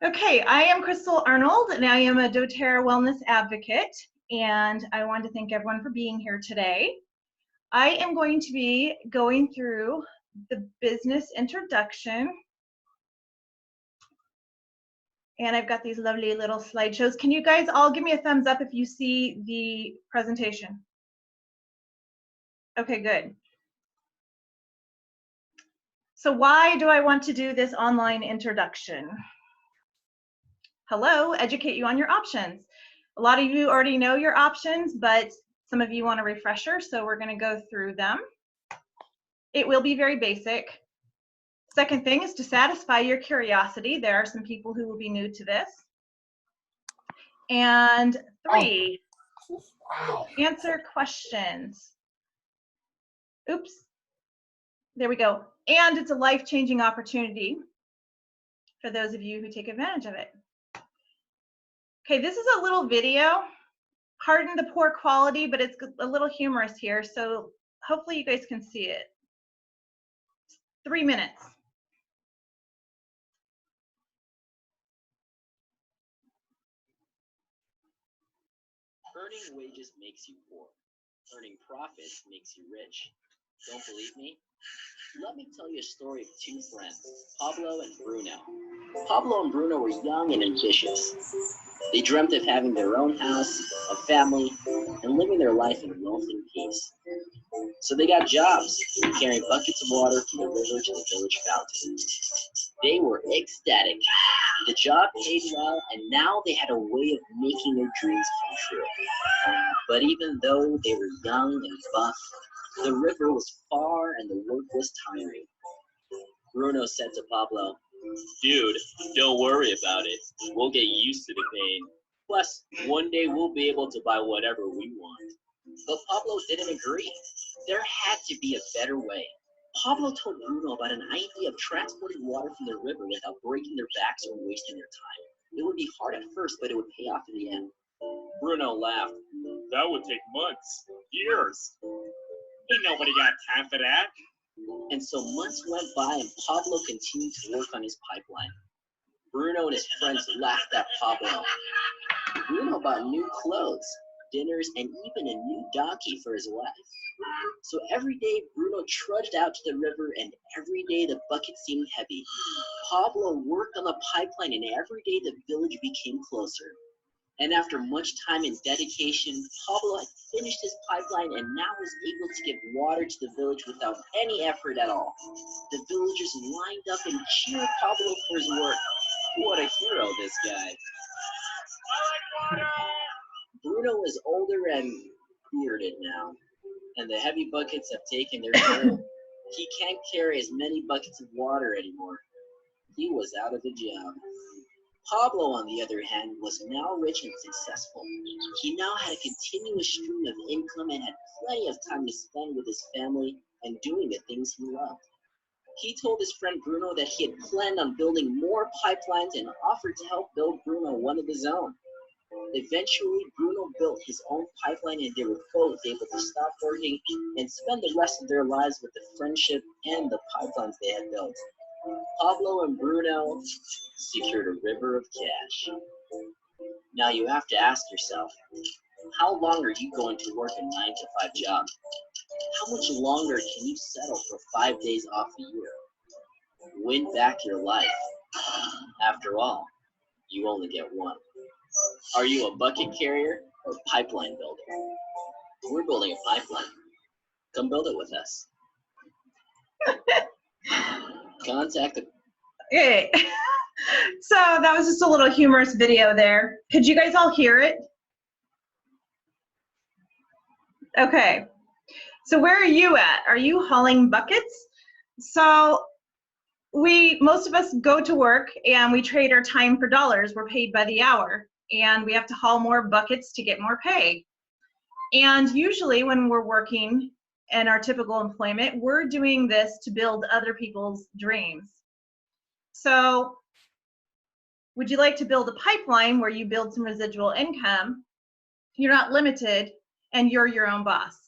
Okay, I am Crystal Arnold, and I am a doTERRA wellness advocate, and I want to thank everyone for being here today. I am going to be going through the business introduction, and I've got these lovely little slideshows. Can you guys all give me a thumbs up if you see the presentation? Okay, good. So why do I want to do this online introduction? Hello, educate you on your options. A lot of you already know your options, but some of you want a refresher, so we're going to go through them. It will be very basic. Second thing is to satisfy your curiosity. There are some people who will be new to this. And three, answer questions. Oops, there we go. And it's a life-changing opportunity for those of you who take advantage of it. Okay, this is a little video. Pardon the poor quality, but it's a little humorous here, so hopefully you guys can see it. 3 minutes. Earning wages makes you poor. Earning profits makes you rich. Don't believe me? Let me tell you a story of two friends, Pablo and Bruno. Pablo and Bruno were young and ambitious. They dreamt of having their own house, a family, and living their life in wealth and peace. So they got jobs, carrying buckets of water from the river to the village fountain. They were ecstatic. The job paid well, and now they had a way of making their dreams come true. But even though they were young and buff, the river was far and the work was tiring. Bruno said to Pablo, "Dude, don't worry about it. We'll get used to the pain. Plus, one day we'll be able to buy whatever we want." But Pablo didn't agree. There had to be a better way. Pablo told Bruno about an idea of transporting water from the river without breaking their backs or wasting their time. It would be hard at first, but it would pay off in the end. Bruno laughed. "That would take months, years. Ain't nobody got time for that." And so months went by and Pablo continued to work on his pipeline. Bruno and his friends laughed at Pablo. Bruno bought new clothes, dinners, and even a new donkey for his wife. So every day Bruno trudged out to the river, and every day the bucket seemed heavy. Pablo worked on the pipeline, and every day the village became closer. And after much time and dedication, Pablo had finished his pipeline and now was able to give water to the village without any effort at all. The villagers lined up and cheered Pablo for his work. What a hero, this guy. Bruno is older and bearded now, and the heavy buckets have taken their toll. He can't carry as many buckets of water anymore. He was out of a job. Pablo, on the other hand, was now rich and successful. He now had a continuous stream of income and had plenty of time to spend with his family and doing the things he loved. He told his friend Bruno that he had planned on building more pipelines and offered to help build Bruno one of his own. Eventually, Bruno built his own pipeline, and they were both able to stop working and spend the rest of their lives with the friendship and the pipelines they had built. Pablo and Bruno secured a river of cash. Now you have to ask yourself, how long are you going to work a 9-to-5 job? How much longer can you settle for 5 days off a year? Win back your life. After all, you only get one. Are you a bucket carrier or pipeline builder? We're building a pipeline. Come build it with us. Contact the... Okay. So that was just a little humorous video there. Could you guys all hear it? Okay. So where are you at? Are you hauling buckets? So most of us go to work and we trade our time for dollars. We're paid by the hour, and we have to haul more buckets to get more pay. And usually when we're working in our typical employment, we're doing this to build other people's dreams. So would you like to build a pipeline where you build some residual income? You're not limited and you're your own boss.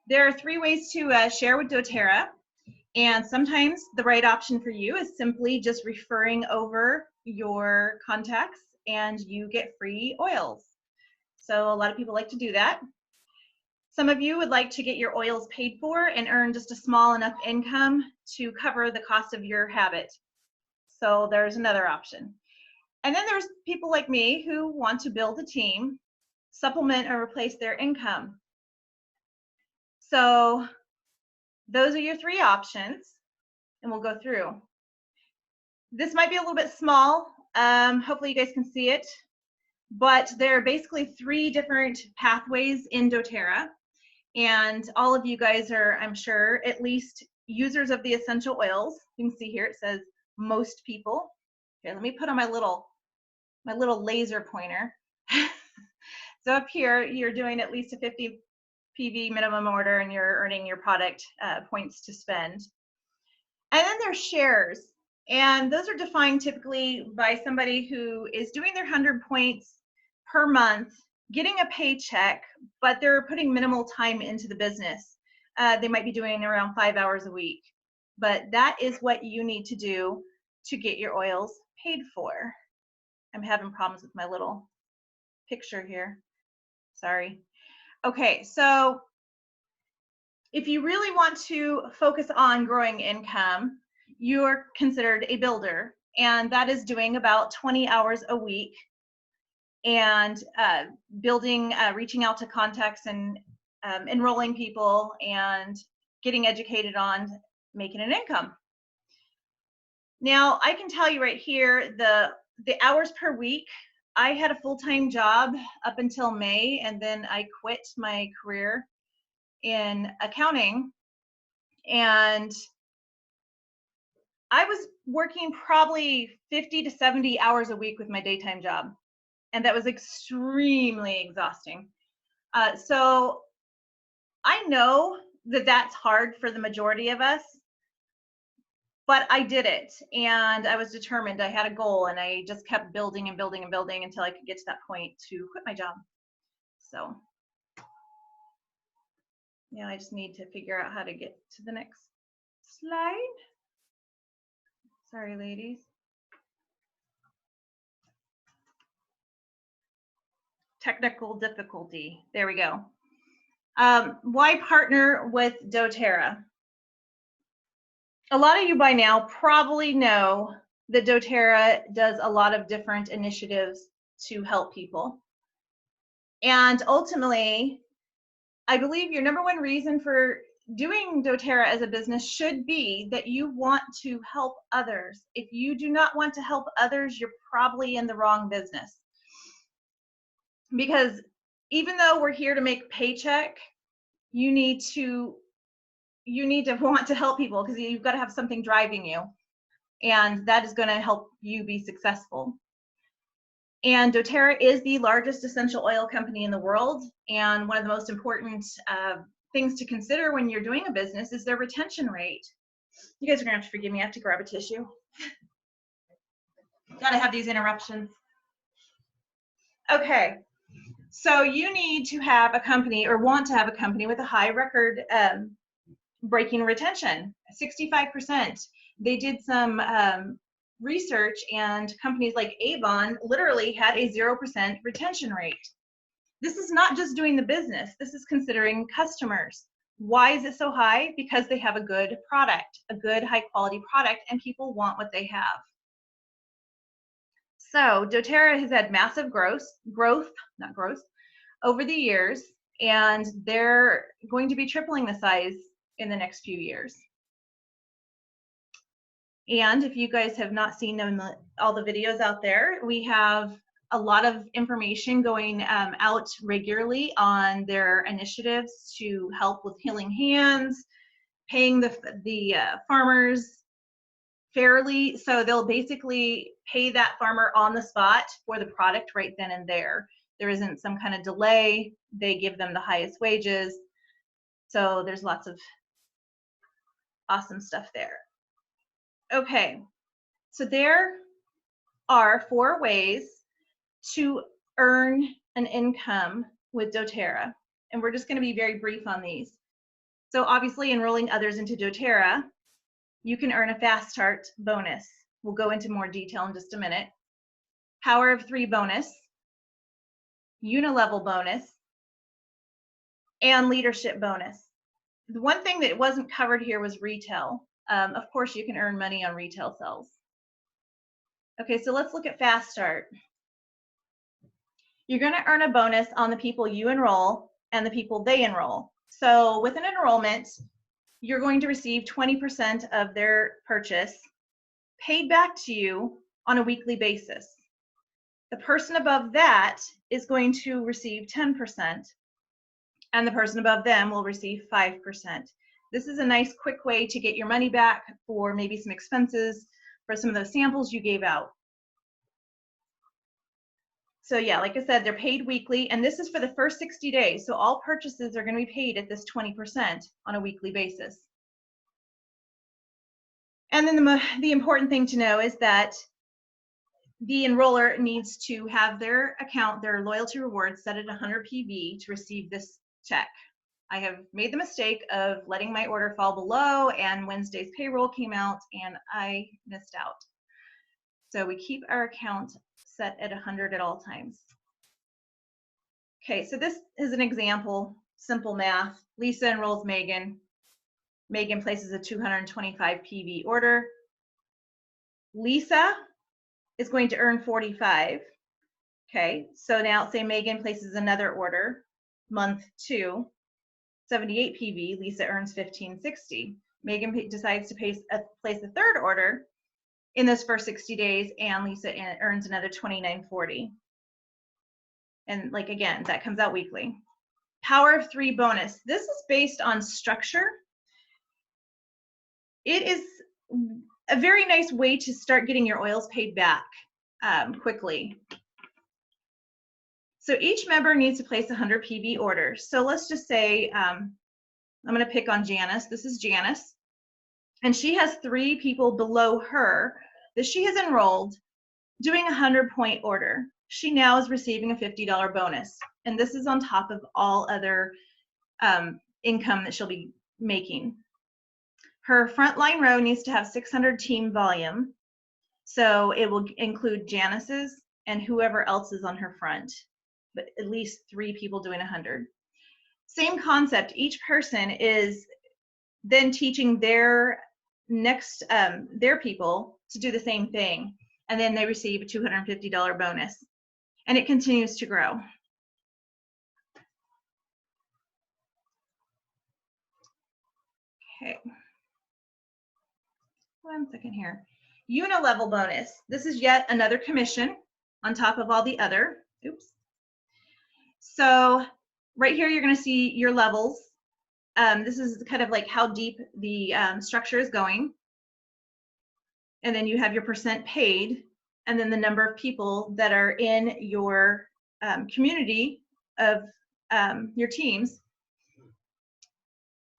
There are 3 ways to share with doTERRA. And sometimes the right option for you is simply just referring over your contacts and you get free oils. So a lot of people like to do that. Some of you would like to get your oils paid for and earn just a small enough income to cover the cost of your habit. So there's another option. And then there's people like me who want to build a team, supplement or replace their income. So those are your three options, and we'll go through. This might be a little bit small. Hopefully you guys can see it, but there are basically three different pathways in doTERRA, and all of you guys are, I'm sure, at least users of the essential oils. You can see here it says most people. Okay, let me put on my little laser pointer. So up here, you're doing at least a 50 PV minimum order and you're earning your product points to spend. And then there's shares. And those are defined typically by somebody who is doing their 100 points per month, getting a paycheck, but they're putting minimal time into the business. They might be doing around 5 hours a week. But that is what you need to do to get your oils paid for. I'm having problems with my little picture here. Sorry. Okay, so if you really want to focus on growing income, you're considered a builder, and that is doing about 20 hours a week and building, reaching out to contacts and enrolling people and getting educated on making an income. Now, I can tell you right here, the hours per week, I had a full-time job up until May, and then I quit my career in accounting, and I was working probably 50 to 70 hours a week with my daytime job, and that was extremely exhausting. So I know that that's hard for the majority of us, but I did it, and I was determined. I had a goal, and I just kept building and building and building until I could get to that point to quit my job. So yeah, I just need to figure out how to get to the next slide. Sorry, ladies. Technical difficulty. There we go. Why partner with doTERRA? A lot of you by now probably know that doTERRA does a lot of different initiatives to help people. And ultimately, I believe your number one reason for doing doTERRA as a business should be that you want to help others. If you do not want to help others, you're probably in the wrong business. Because even though we're here to make paycheck, you need to want to help people, because you've got to have something driving you, and that is going to help you be successful. And doTERRA is the largest essential oil company in the world, and one of the most important things to consider when you're doing a business is their retention rate. You guys are gonna have to forgive me, I have to grab a tissue. Gotta have these interruptions. Okay, so you need to have a company, or want to have a company, with a high record breaking retention, 65%. They did some research, and companies like Avon literally had a 0% retention rate. This is not just doing the business, this is considering customers. Why is it so high? Because they have a good product, a good high quality product, and people want what they have. So doTERRA has had massive growth over the years, and they're going to be tripling the size in the next few years. And if you guys have not seen all the videos out there, we have a lot of information going out regularly on their initiatives to help with healing hands, paying the farmers fairly. So they'll basically pay that farmer on the spot for the product right then and there. There isn't some kind of delay. They give them the highest wages. So there's lots of awesome stuff there. Okay, so there are 4 ways to earn an income with doTERRA, and we're just going to be very brief on these. So obviously enrolling others into doTERRA, you can earn a fast start bonus. We'll go into more detail in just a minute. Power of 3 bonus, unilevel bonus, and leadership bonus. The one thing that wasn't covered here was retail. Of course, you can earn money on retail sales. Okay, so let's look at fast start. You're going to earn a bonus on the people you enroll and the people they enroll. So with an enrollment, you're going to receive 20% of their purchase paid back to you on a weekly basis. The person above that is going to receive 10%, and the person above them will receive 5%. This is a nice quick way to get your money back for maybe some expenses for some of those samples you gave out. So yeah, like I said, they're paid weekly, and this is for the first 60 days. So all purchases are going to be paid at this 20% on a weekly basis. And then the important thing to know is that the enroller needs to have their account, their loyalty rewards set at 100 PV to receive this check. I have made the mistake of letting my order fall below, and Wednesday's payroll came out and I missed out. So we keep our account set at 100 at all times. Okay, so this is an example, simple math. Lisa enrolls Megan. Megan places a 225 PV order. Lisa is going to earn 45. Okay, so now say Megan places another order, month 2, 78 PV, Lisa earns 1560. Megan decides to place a third order in those first 60 days, and Lisa earns another 2940. And like again, that comes out weekly. Power of 3 bonus. This is based on structure. It is a very nice way to start getting your oils paid back quickly. So each member needs to place 100 PV orders. So let's just say, I'm going to pick on Janice. This is Janice. And she has 3 people below her that she has enrolled doing a 100-point order. She now is receiving a $50 bonus. And this is on top of all other income that she'll be making. Her frontline row needs to have 600 team volume. So it will include Janice's and whoever else is on her front, but at least 3 people doing 100. Same concept. Each person is then teaching their next, their people to do the same thing. And then they receive a $250 bonus. And it continues to grow. Okay. 1 second here. Unilevel bonus. This is yet another commission on top of all the other. Oops. So right here, you're going to see your levels. This is kind of like how deep the structure is going. And then you have your percent paid, and then the number of people that are in your community of your teams.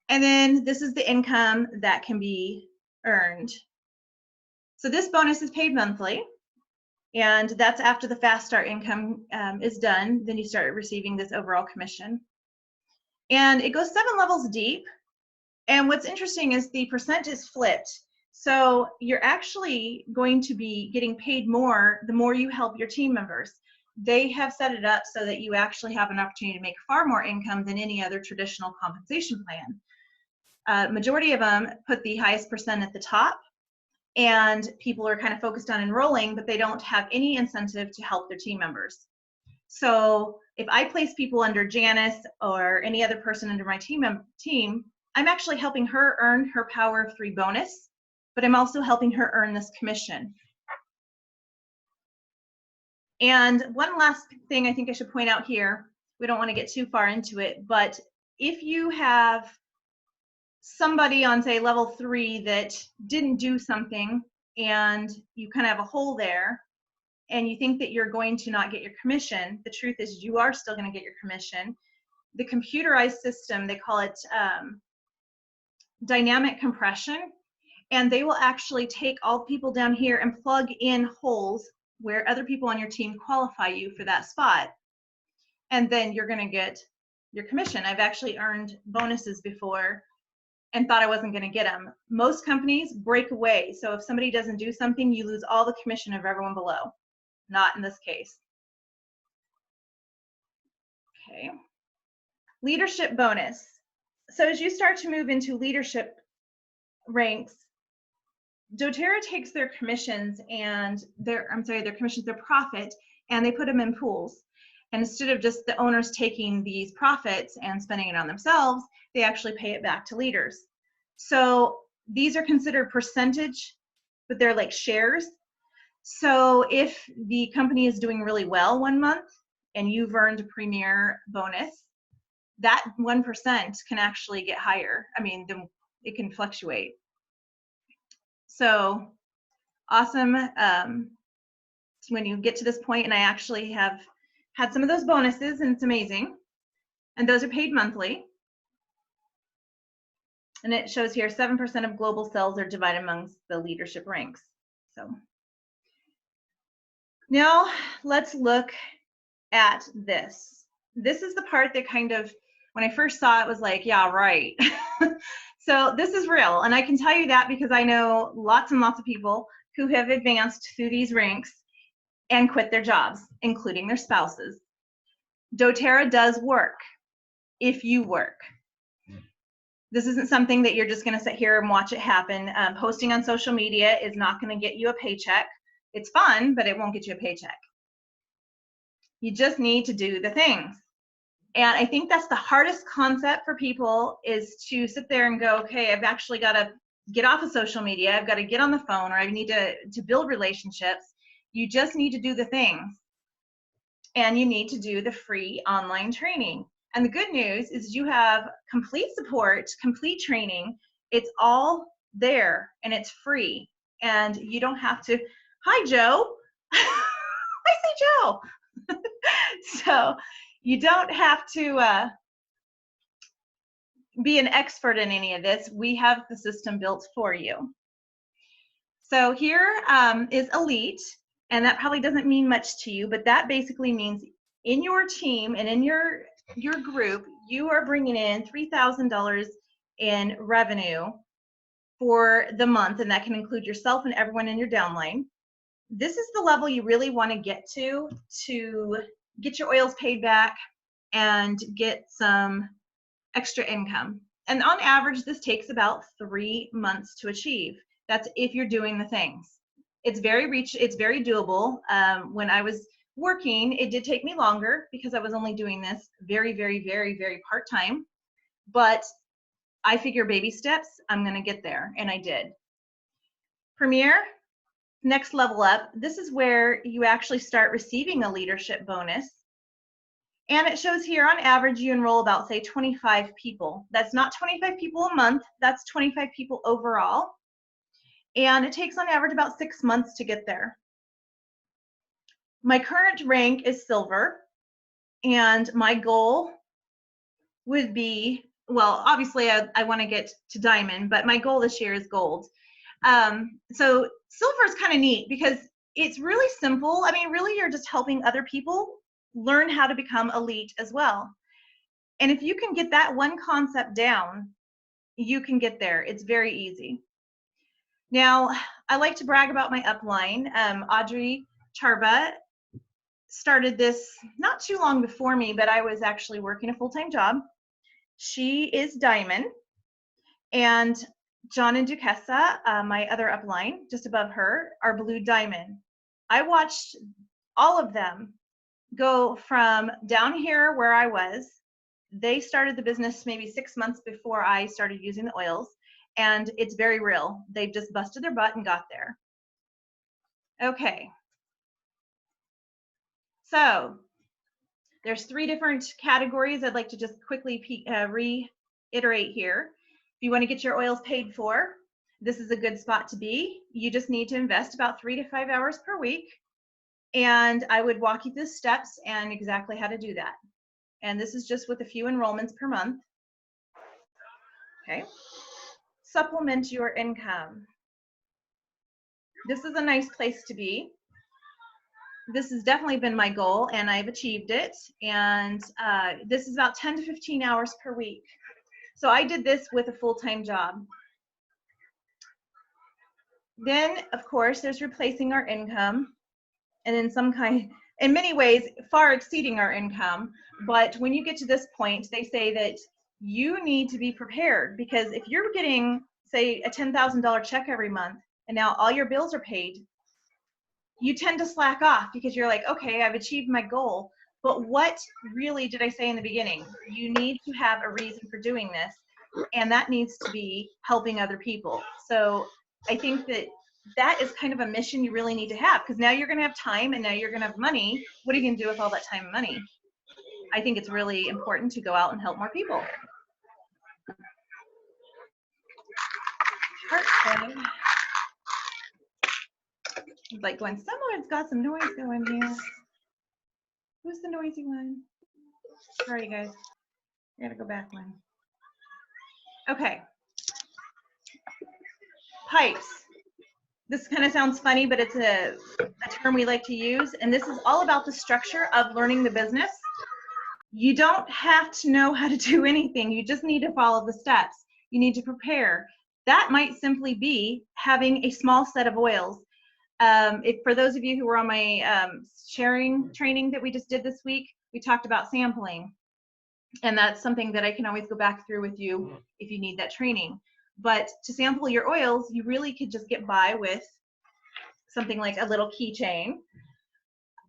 And then this is the income that can be earned. So this bonus is paid monthly, and that's after the fast start income is done. Then you start receiving this overall commission. And it goes 7 levels deep. And what's interesting is the percent is flipped. So you're actually going to be getting paid more the more you help your team members. They have set it up so that you actually have an opportunity to make far more income than any other traditional compensation plan. Majority of them put the highest percent at the top, and people are kind of focused on enrolling, but they don't have any incentive to help their team members. So if I place people under Janice or any other person under my team, I'm actually helping her earn her Power of 3 bonus, but I'm also helping her earn this commission. And one last thing I think I should point out here, we don't want to get too far into it, but if you have somebody on, say, level 3 that didn't do something and you kind of have a hole there and you think that you're going to not get your commission, the truth is you are still going to get your commission. The computerized system, they call it dynamic compression, and they will actually take all people down here and plug in holes where other people on your team qualify you for that spot. And then you're going to get your commission. I've actually earned bonuses before and thought I wasn't going to get them. Most companies break away. So if somebody doesn't do something, you lose all the commission of everyone below. Not in this case. Okay. Leadership bonus. So as you start to move into leadership ranks, doTERRA takes their commissions and their profit, and they put them in pools. And instead of just the owners taking these profits and spending it on themselves, they actually pay it back to leaders. So these are considered percentage, but they're like shares. So if the company is doing really well one month and you've earned a premier bonus, that 1% can actually get higher. I mean, it can fluctuate. So awesome. When you get to this point, and I actually have had some of those bonuses, and it's amazing. And those are paid monthly. And it shows here 7% of global sales are divided amongst the leadership ranks. So now let's look at this. This is the part that kind of, when I first saw it, was like, yeah, right. So this is real. And I can tell you that because I know lots and lots of people who have advanced through these ranks and quit their jobs, including their spouses. doTERRA does work if you work. This isn't something that you're just going to sit here and watch it happen. Posting on social media is not going to get you a paycheck. It's fun, but it won't get you a paycheck. You just need to do the things. And I think that's the hardest concept for people, is to sit there and go, okay, I've actually got to get off of social media. I've got to get on the phone, or I need to build relationships. You just need to do the things. And you need to do the free online training. And the good news is you have complete support, complete training. It's all there and it's free. And you don't have to, hi, Joe. I say Joe. So you don't have to be an expert in any of this. We have the system built for you. So here is Elite. And that probably doesn't mean much to you, but that basically means in your team and in your group, you are bringing in $3,000 in revenue for the month, and that can include yourself and everyone in your downline. This is the level you really want to get to get your oils paid back and get some extra income. And on average, this takes about 3 months to achieve. That's if you're doing the things. It's very doable. When I was working, it did take me longer because I was only doing this very, very, very, very part-time. But I figure baby steps, I'm going to get there, and I did. Premier, next level up. This is where you actually start receiving a leadership bonus. And it shows here on average you enroll about, say, 25 people. That's not 25 people a month. That's 25 people overall. And it takes on average about 6 months to get there. My current rank is silver, and my goal would be, well, obviously I want to get to diamond, but my goal this year is gold. So silver is kind of neat because it's really simple. I mean, really you're just helping other people learn how to become elite as well. And if you can get that one concept down, you can get there. It's very easy. Now, I like to brag about my upline. Audrey Charba started this not too long before me, but I was actually working a full-time job. She is diamond. And John and Duquesa, my other upline, just above her, are blue diamond. I watched all of them go from down here where I was. They started the business maybe 6 months before I started using the oils. And it's very real. They've just busted their butt and got there. Okay. So there's 3 different categories I'd like to just quickly reiterate here. If you want to get your oils paid for, this is a good spot to be. You just need to invest about 3 to 5 hours per week. And I would walk you through the steps and exactly how to do that. And this is just with a few enrollments per month. Okay. Supplement your income. This is a nice place to be. This has definitely been my goal, and I've achieved it. And this is about 10 to 15 hours per week. So I did this with a full-time job. Then, of course, there's replacing our income, and in many ways, far exceeding our income. But when you get to this point, they say that you need to be prepared, because if you're getting, say, a $10,000 check every month, and now all your bills are paid, you tend to slack off because you're like, okay, I've achieved my goal. But what really did I say in the beginning? You need to have a reason for doing this, and that needs to be helping other people. So I think that that is kind of a mission you really need to have, because now you're going to have time and now you're going to have money. What are you going to do with all that time and money? I think it's really important to go out and help more people. Heart. It's like going, someone's got some noise going here. Who's the noisy one? Sorry, guys. I gotta go back one. Okay. Pipes. This kind of sounds funny, but it's a term we like to use. And this is all about the structure of learning the business. You don't have to know how to do anything. You just need to follow the steps. You need to prepare. That might simply be having a small set of oils. For those of you who were on my sharing training that we just did this week, we talked about sampling. And that's something that I can always go back through with you if you need that training. But to sample your oils, you really could just get by with something like a little keychain,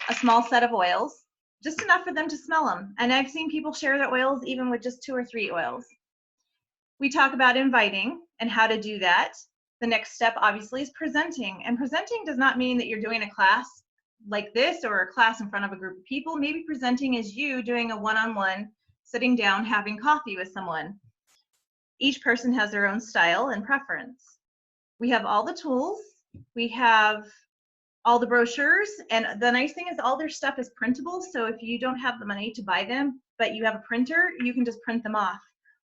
a small set of oils, just enough for them to smell them. And I've seen people share their oils even with just 2 or 3 oils. We talk about inviting and how to do that. The next step, obviously, is presenting. And presenting does not mean that you're doing a class like this or a class in front of a group of people. Maybe presenting is you doing a one-on-one, sitting down, having coffee with someone. Each person has their own style and preference. We have all the tools. We have all the brochures. And the nice thing is all their stuff is printable. So if you don't have the money to buy them, but you have a printer, you can just print them off.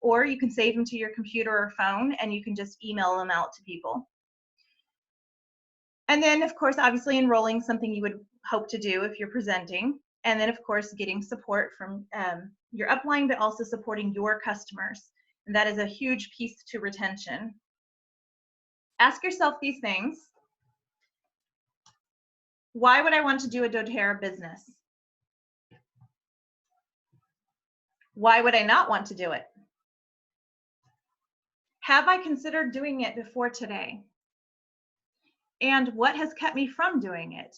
Or you can save them to your computer or phone, and you can just email them out to people. And then, of course, obviously enrolling, something you would hope to do if you're presenting. And then, of course, getting support from your upline, but also supporting your customers. And that is a huge piece to retention. Ask yourself these things. Why would I want to do a doTERRA business? Why would I not want to do it? Have I considered doing it before today? And what has kept me from doing it?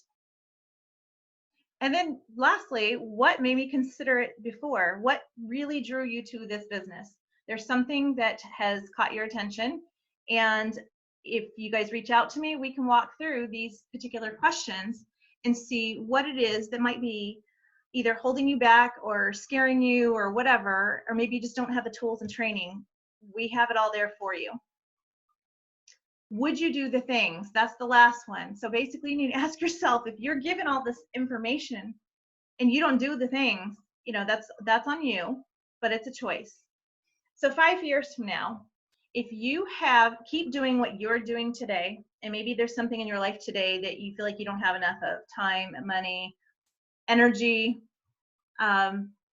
And then lastly, what made me consider it before? What really drew you to this business? There's something that has caught your attention. And if you guys reach out to me, we can walk through these particular questions and see what it is that might be either holding you back or scaring you or whatever, or maybe you just don't have the tools and training. We have it all there for you. Would you do the things? That's the last one. So basically you need to ask yourself, if you're given all this information and you don't do the things, you know, that's on you, but it's a choice. So 5 years from now, if you keep doing what you're doing today, and maybe there's something in your life today that you feel like you don't have enough of, time, money, energy,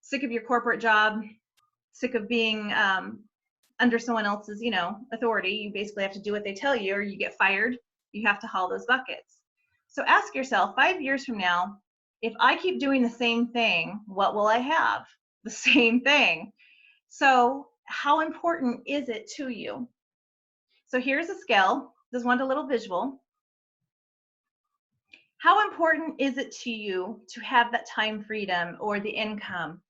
sick of your corporate job, sick of being under someone else's, authority. You basically have to do what they tell you, or you get fired. You have to haul those buckets. So ask yourself, 5 years from now, if I keep doing the same thing, what will I have? The same thing. So how important is it to you? So here's a scale. Just want a little visual. How important is it to you to have that time freedom or the income?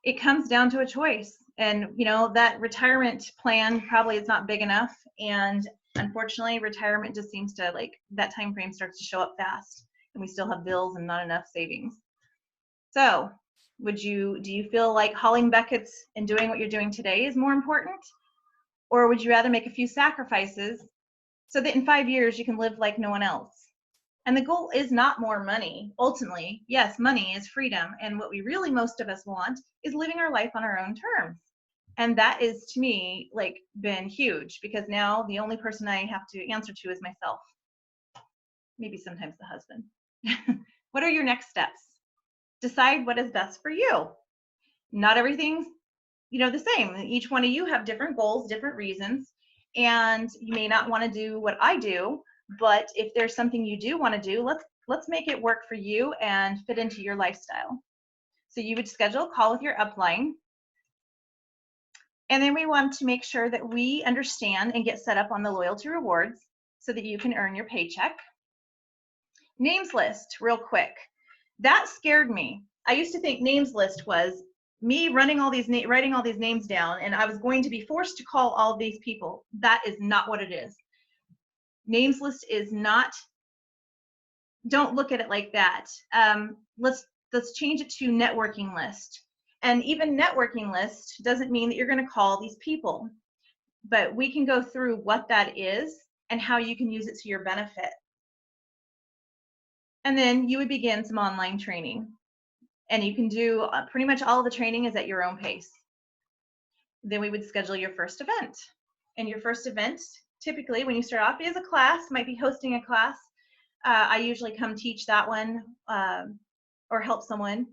It comes down to a choice. And that retirement plan probably is not big enough. And unfortunately, retirement just seems to, that time frame starts to show up fast, and we still have bills and not enough savings. So do you feel like hauling buckets and doing what you're doing today is more important? Or would you rather make a few sacrifices so that in 5 years you can live like no one else? And the goal is not more money. Ultimately, yes, money is freedom. And what we really, most of us want, is living our life on our own terms. And that is, to me, been huge, because now the only person I have to answer to is myself. Maybe sometimes the husband. What are your next steps? Decide what is best for you. Not everything's the same. Each one of you have different goals, different reasons, and you may not want to do what I do, but if there's something you do want to do, let's make it work for you and fit into your lifestyle. So you would schedule a call with your upline, and then we want to make sure that we understand and get set up on the loyalty rewards so that you can earn your paycheck. Names list, real quick. That scared me. I used to think names list was me writing all these names down, and I was going to be forced to call all of these people. That is not what it is. Names list is not, don't look at it like that. Let's change it to networking list. And even networking list doesn't mean that you're going to call these people, but we can go through what that is and how you can use it to your benefit. And then you would begin some online training. And you can do pretty much all of the training is at your own pace. Then we would schedule your first event. And your first event, typically when you start off, is a class, might be hosting a class. I usually come teach that one or help someone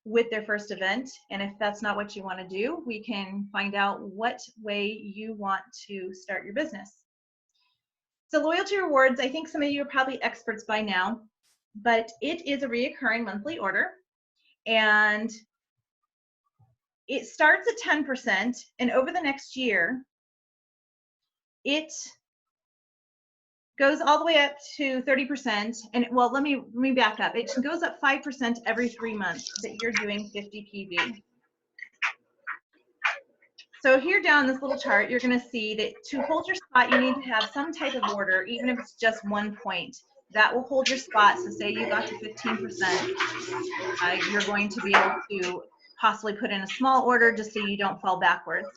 with their first event. And if that's not what you want to do, we can find out what way you want to start your business. So loyalty rewards, I think some of you are probably experts by now, but it is a reoccurring monthly order. And it starts at 10%, and over the next year, it goes all the way up to 30%. And well, let me back up. It goes up 5% every 3 months that you're doing 50 PV. So here down this little chart, you're going to see that to hold your spot, you need to have some type of order, even if it's just 1 point. That will hold your spot. So say you got to 15%, you're going to be able to possibly put in a small order just so you don't fall backwards.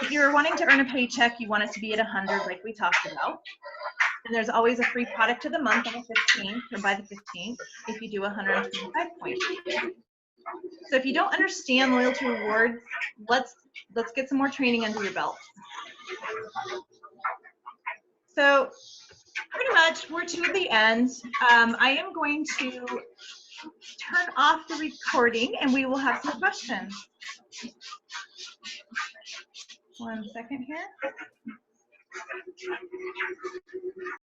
If you're wanting to earn a paycheck, you want it to be at 100 like we talked about. And there's always a free product of the month on the 15th or by the 15th if you do 125 points. So if you don't understand loyalty rewards, let's get some more training under your belt. So pretty much we're to the end. I am going to turn off the recording and we will have some questions. 1 second here.